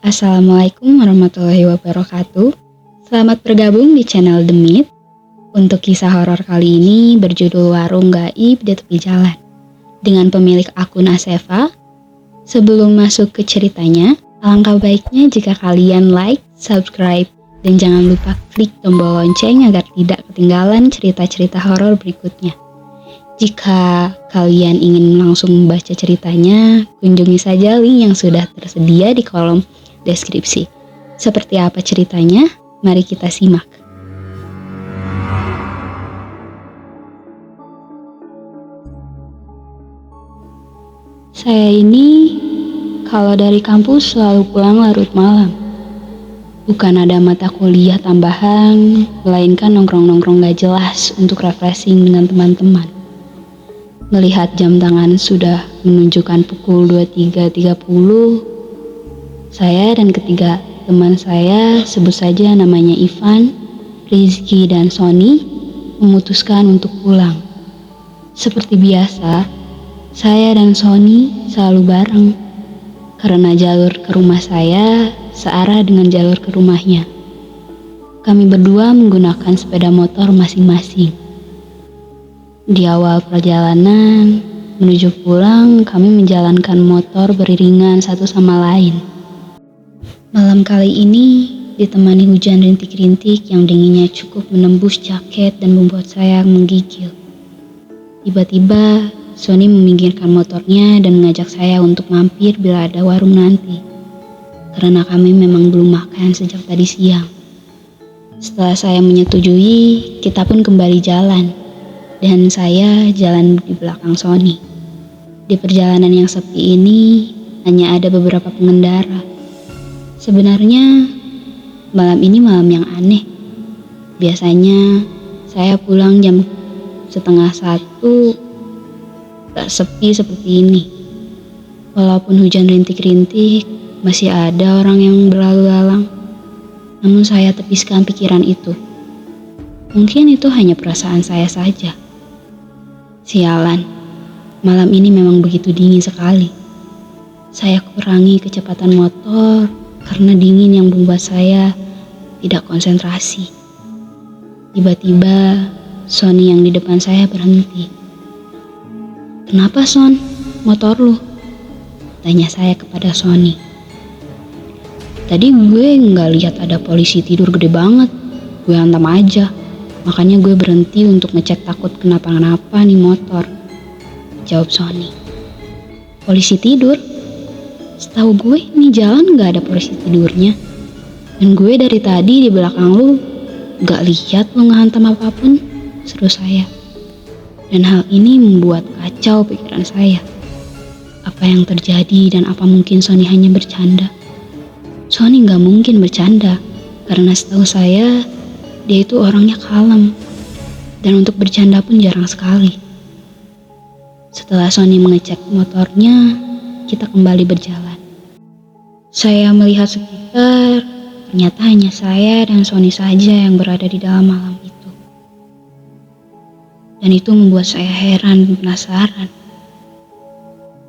Assalamualaikum warahmatullahi wabarakatuh. Selamat bergabung di channel The Myth. Untuk kisah horor kali ini berjudul Warung Gaib di Tepi Jalan dengan pemilik akun Asefa. Sebelum masuk ke ceritanya, alangkah baiknya jika kalian like, subscribe, dan jangan lupa klik tombol lonceng agar tidak ketinggalan cerita-cerita horor berikutnya. Jika kalian ingin langsung membaca ceritanya, kunjungi saja link yang sudah tersedia di kolom deskripsi. Seperti apa ceritanya? Mari kita simak. Saya ini kalau dari kampus selalu pulang larut malam. Bukan ada mata kuliah tambahan, melainkan nongkrong-nongkrong gak jelas untuk refreshing dengan teman-teman. Melihat jam tangan sudah menunjukkan pukul 23.30, saya dan ketiga teman saya, sebut saja namanya Ivan, Rizky, dan Sony, memutuskan untuk pulang. Seperti biasa, saya dan Sony selalu bareng, karena jalur ke rumah saya searah dengan jalur ke rumahnya. Kami berdua menggunakan sepeda motor masing-masing. Di awal perjalanan menuju pulang, kami menjalankan motor beriringan satu sama lain. Malam kali ini ditemani hujan rintik-rintik yang dinginnya cukup menembus jaket dan membuat saya menggigil. Tiba-tiba Sony meminggirkan motornya dan mengajak saya untuk mampir bila ada warung nanti. Karena kami memang belum makan sejak tadi siang. Setelah saya menyetujui, kita pun kembali jalan. Dan saya jalan di belakang Sony. Di perjalanan yang sepi ini, hanya ada beberapa pengendara. Sebenarnya, malam ini malam yang aneh. Biasanya, saya pulang jam 12:30, tak sepi seperti ini. Walaupun hujan rintik-rintik, masih ada orang yang berlalu lalang. Namun saya tepiskan pikiran itu. Mungkin itu hanya perasaan saya saja. Sialan, malam ini memang begitu dingin sekali. Saya kurangi kecepatan motor karena dingin yang membuat saya tidak konsentrasi. Tiba-tiba, Sony yang di depan saya berhenti. "Kenapa, Son? Motor lu?" tanya saya kepada Sony. "Tadi gue nggak lihat ada polisi tidur gede banget. Gue hantam aja. Makanya gue berhenti untuk ngecek takut kenapa-napa nih motor," jawab Sony. "Polisi tidur? Setahu gue ini jalan nggak ada polisi tidurnya. Dan gue dari tadi di belakang lu nggak lihat lu ngehantam apapun," seru saya. Dan hal ini membuat kacau pikiran saya. Apa yang terjadi dan apa mungkin Sony hanya bercanda? Sony nggak mungkin bercanda, karena setahu saya, dia itu orangnya kalem. Dan untuk bercanda pun jarang sekali. Setelah Sony mengecek motornya, kita kembali berjalan. Saya melihat sekitar, ternyata hanya saya dan Sony saja yang berada di dalam malam itu. Dan itu membuat saya heran dan penasaran.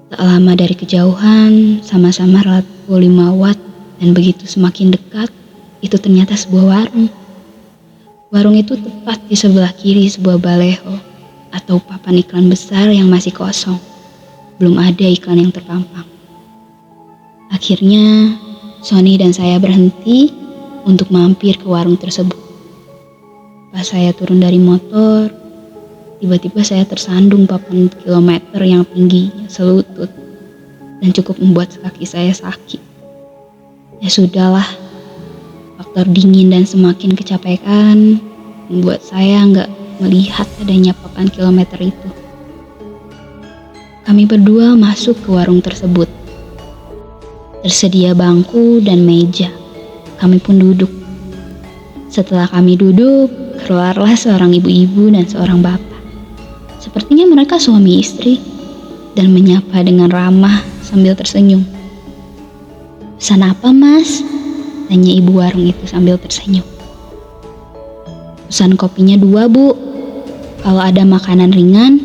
Tak lama dari kejauhan, sama-sama lampu 5 watt, dan begitu semakin dekat, itu ternyata sebuah warung. Warung itu tepat di sebelah kiri sebuah baleho, atau papan iklan besar yang masih kosong. Belum ada iklan yang terpampang. Akhirnya, Sony dan saya berhenti untuk mampir ke warung tersebut. Pas saya turun dari motor, tiba-tiba saya tersandung papan kilometer yang tingginya selutut dan cukup membuat kaki saya sakit. Ya sudahlah, faktor dingin dan semakin kecapekan membuat saya nggak melihat adanya papan kilometer itu. Kami berdua masuk ke warung tersebut. Tersedia bangku dan meja. Kami pun duduk. Setelah kami duduk, keluarlah seorang ibu-ibu dan seorang bapak. Sepertinya mereka suami istri, dan menyapa dengan ramah sambil tersenyum. "Pesan apa, Mas?" tanya ibu warung itu sambil tersenyum. "Pesan kopinya 2, Bu. Kalau ada makanan ringan,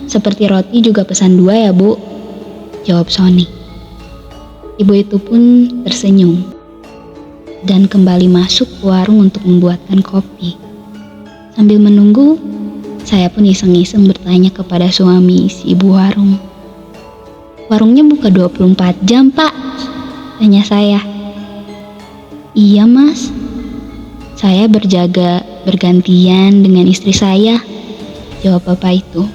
seperti roti juga pesan 2 ya, Bu," jawab Sony. Ibu itu pun tersenyum dan kembali masuk ke warung untuk membuatkan kopi. Sambil menunggu, saya pun iseng-iseng bertanya kepada suami si ibu warung. "Warungnya buka 24 jam, Pak?" tanya saya. "Iya, Mas. Saya berjaga bergantian dengan istri saya," jawab bapak itu.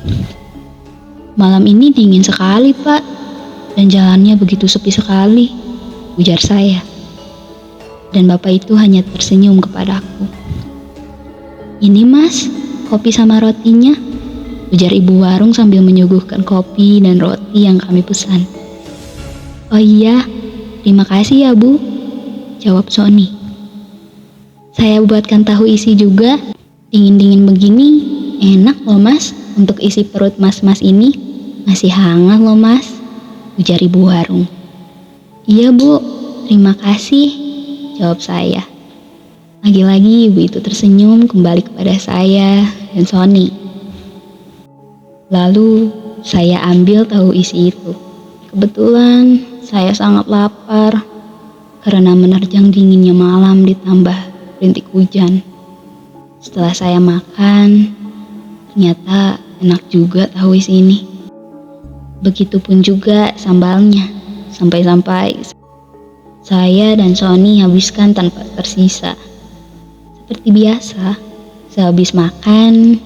"Malam ini dingin sekali, Pak, dan jalannya begitu sepi sekali," ujar saya. Dan bapak itu hanya tersenyum kepadaku. "Ini, Mas, kopi sama rotinya," ujar ibu warung sambil menyuguhkan kopi dan roti yang kami pesan. "Oh iya, terima kasih ya, Bu," jawab Sony. "Saya buatkan tahu isi juga. Dingin-dingin begini, enak loh, Mas. Untuk isi perut mas-mas ini, masih hangat loh, Mas," ujar ibu warung. "Iya, Bu, terima kasih," jawab saya. Lagi-lagi ibu itu tersenyum kembali kepada saya dan Sony. Lalu saya ambil tahu isi itu. Kebetulan saya sangat lapar karena menerjang dinginnya malam ditambah rintik hujan. Setelah saya makan, ternyata enak juga tahu isi ini. Begitupun juga sambalnya, sampai-sampai saya dan Sony habiskan tanpa tersisa. Seperti biasa, sehabis makan,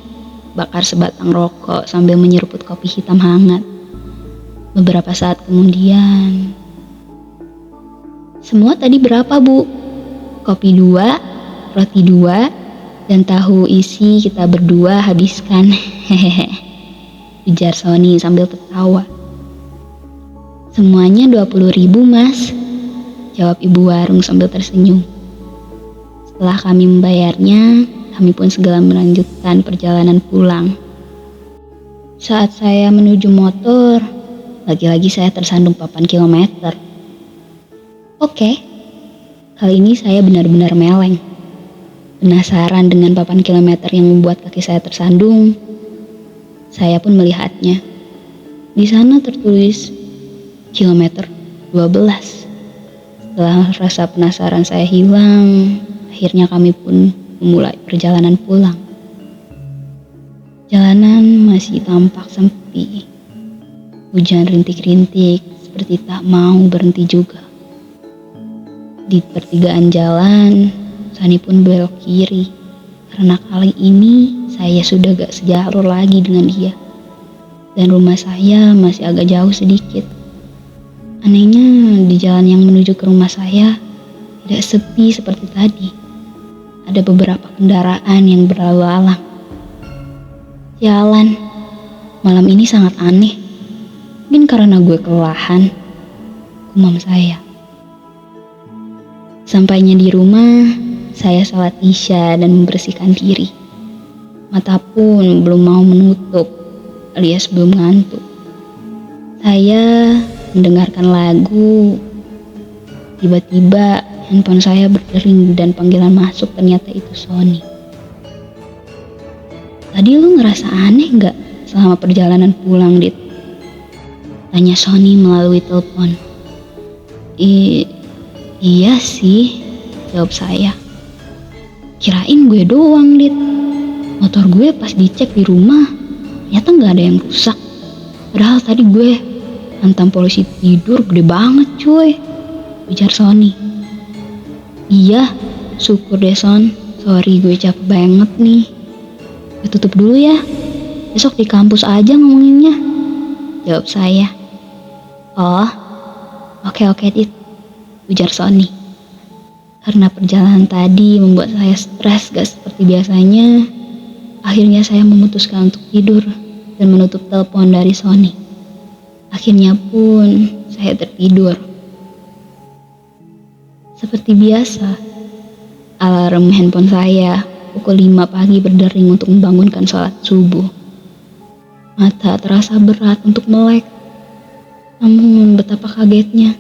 bakar sebatang rokok sambil menyeruput kopi hitam hangat. Beberapa saat kemudian, "Semua tadi berapa, Bu?" "Kopi 2, roti 2, dan tahu isi kita berdua habiskan," hehehe, ujar Sony sambil tertawa. "Semuanya 20.000, Mas," jawab ibu warung sambil tersenyum. Setelah kami membayarnya, kami pun segera melanjutkan perjalanan pulang. Saat saya menuju motor, lagi-lagi saya tersandung papan kilometer. Oke, kali ini saya benar-benar meleng. Penasaran dengan papan kilometer yang membuat kaki saya tersandung, saya pun melihatnya. Di sana tertulis kilometer 12. Setelah rasa penasaran saya hilang, akhirnya kami pun memulai perjalanan pulang. Jalanan masih tampak sepi. Hujan rintik-rintik seperti tak mau berhenti juga. Di pertigaan jalan, Sani pun belok kiri. Karena kali ini saya sudah gak sejalur lagi dengan dia. Dan rumah saya masih agak jauh sedikit. Anehnya di jalan yang menuju ke rumah saya tidak sepi seperti tadi. Ada beberapa kendaraan yang berlalu lalang. Jalan malam ini sangat aneh. Mungkin karena gue kelelahan, gumam saya. Sampainya di rumah, saya sholat Isya dan membersihkan diri. Mata pun belum mau menutup, alias belum ngantuk. Saya mendengarkan lagu. Tiba-tiba handphone saya berdering dan panggilan masuk, ternyata itu Sony. "Tadi lu ngerasa aneh gak selama perjalanan pulang, Dit?" tanya Sony melalui telepon. Iya sih," jawab saya. "Kirain gue doang, Dit. Motor gue pas dicek di rumah, ternyata gak ada yang rusak. Padahal tadi gue hantam polisi tidur gede banget, cuy," ujar Sony. "Iya, syukur deh, Son. Sorry, gue capek banget nih. Gue tutup dulu ya. Besok di kampus aja ngomonginnya," jawab saya. "Oh, oke, Dit," ujar Sony. Karena perjalanan tadi membuat saya stres gak seperti biasanya, akhirnya saya memutuskan untuk tidur dan menutup telepon dari Sony. Akhirnya pun saya tertidur. Seperti biasa, alarm handphone saya pukul 5 pagi berdering untuk membangunkan sholat subuh. Mata terasa berat untuk melek. Namun betapa kagetnya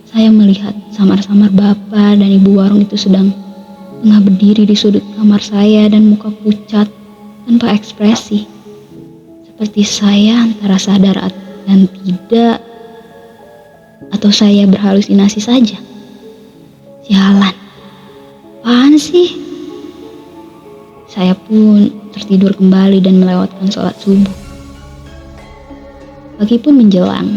saya melihat samar-samar bapak dan ibu warung itu sedang tengah berdiri di sudut kamar saya dan muka pucat tanpa ekspresi. Seperti saya antara sadar dan tidak, Atau saya berhalusinasi saja? Sialan, apaan sih? Saya pun tertidur kembali dan melewatkan sholat subuh. Pagi pun menjelang.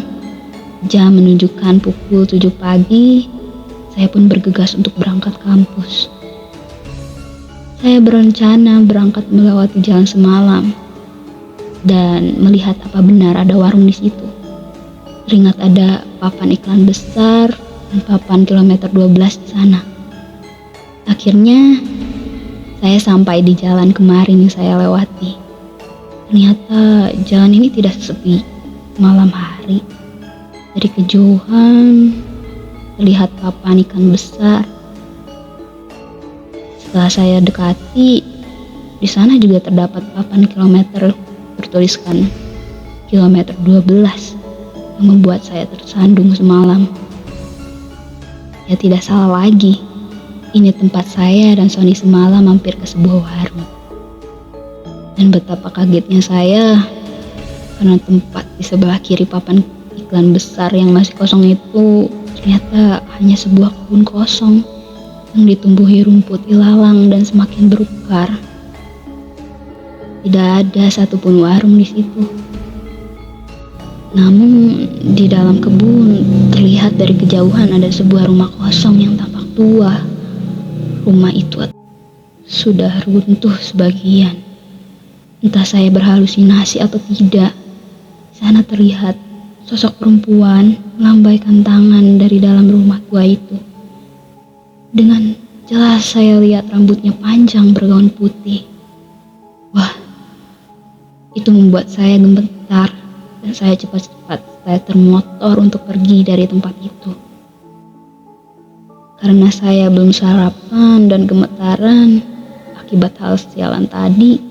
Jam menunjukkan pukul 7 pagi. Saya pun bergegas untuk berangkat kampus. Saya berencana berangkat melewati jalan semalam dan melihat apa benar ada warung di situ. Teringat ada papan iklan besar dan papan kilometer 12 di sana. Akhirnya saya sampai di jalan kemarin yang saya lewati. Ternyata jalan ini tidak sepi malam hari. Dari kejauhan terlihat papan ikan besar. Setelah saya dekati, di sana juga terdapat papan kilometer bertuliskan kilometer 12 yang membuat saya tersandung semalam. Ya tidak salah lagi, ini tempat saya dan Sony semalam mampir ke sebuah warung. Dan betapa kagetnya saya karena tempat di sebelah kiri papan iklan besar yang masih kosong itu ternyata hanya sebuah kebun kosong yang ditumbuhi rumput ilalang dan semakin berukar. Tidak ada satupun warung di situ. Namun di dalam kebun terlihat dari kejauhan ada sebuah rumah kosong yang tampak tua. Rumah itu sudah runtuh sebagian. Entah saya berhalusinasi atau tidak. Sana terlihat sosok perempuan melambaikan tangan dari dalam rumah tua itu. Dengan jelas saya lihat rambutnya panjang bergaun putih. Wah, itu membuat saya gemetar dan saya cepat-cepat termotor untuk pergi dari tempat itu. Karena saya belum sarapan dan gemetaran akibat hal sialan tadi,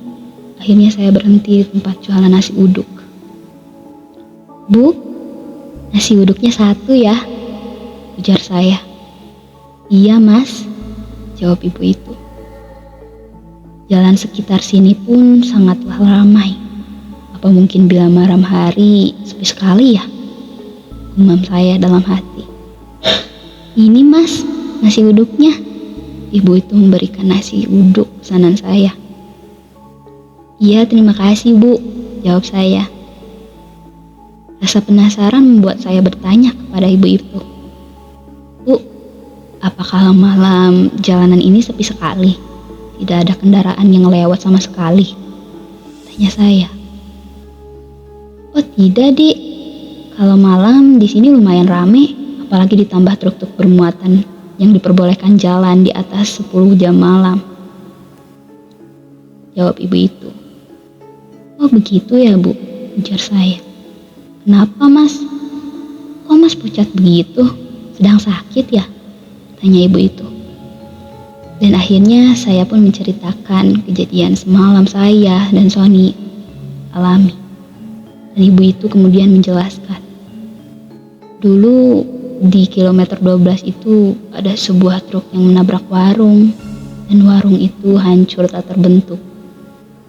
akhirnya saya berhenti di tempat jualan nasi uduk. "Bu, nasi uduknya 1 ya," ujar saya. "Iya mas," jawab ibu itu. Jalan sekitar sini pun sangatlah ramai. Apa mungkin bila malam hari sepi sekali ya? Gumam saya dalam hati. "Ini mas, nasi uduknya." Ibu itu memberikan nasi uduk pesanan saya. "Iya terima kasih bu," jawab saya. Rasa penasaran membuat saya bertanya kepada ibu itu. "Bu, apa kalau malam jalanan ini sepi sekali? Tidak ada kendaraan yang lewat sama sekali?" tanya saya. "Oh tidak dik, kalau malam di sini lumayan rame, apalagi ditambah truk-truk bermuatan yang diperbolehkan jalan di atas 10 jam malam," jawab ibu itu. "Oh begitu ya bu," ujar saya. "Kenapa mas? Kok mas pucat begitu? Sedang sakit ya?" tanya ibu itu. Dan akhirnya saya pun menceritakan kejadian semalam saya dan Sony alami. Dan ibu itu kemudian menjelaskan. Dulu di kilometer 12 itu ada sebuah truk yang menabrak warung. Dan warung itu hancur tak terbentuk.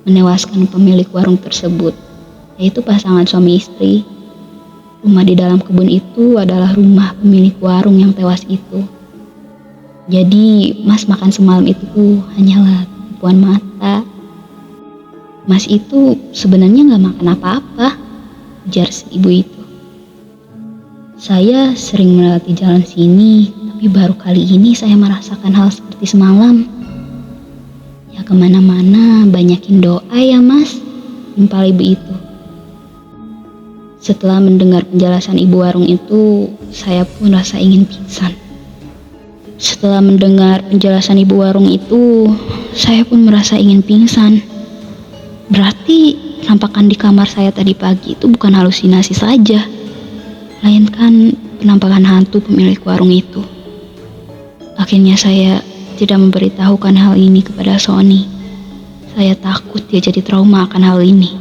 Menewaskan pemilik warung tersebut, yaitu pasangan suami istri. Rumah di dalam kebun itu adalah rumah pemilik warung yang tewas itu. Jadi mas makan semalam itu hanyalah tipuan mata. Mas itu sebenarnya gak makan apa-apa, ujar si ibu itu. Saya sering melewati jalan sini, tapi baru kali ini saya merasakan hal seperti semalam. Ya kemana-mana banyakin doa ya mas, timpal ibu itu. Setelah mendengar penjelasan ibu warung itu, saya pun rasa ingin pingsan. Setelah mendengar penjelasan ibu warung itu, saya pun merasa ingin pingsan. Berarti penampakan di kamar saya tadi pagi itu bukan halusinasi saja, melainkan penampakan hantu pemilik warung itu. Akhirnya saya tidak memberitahukan hal ini kepada Sony. Saya takut dia jadi trauma akan hal ini.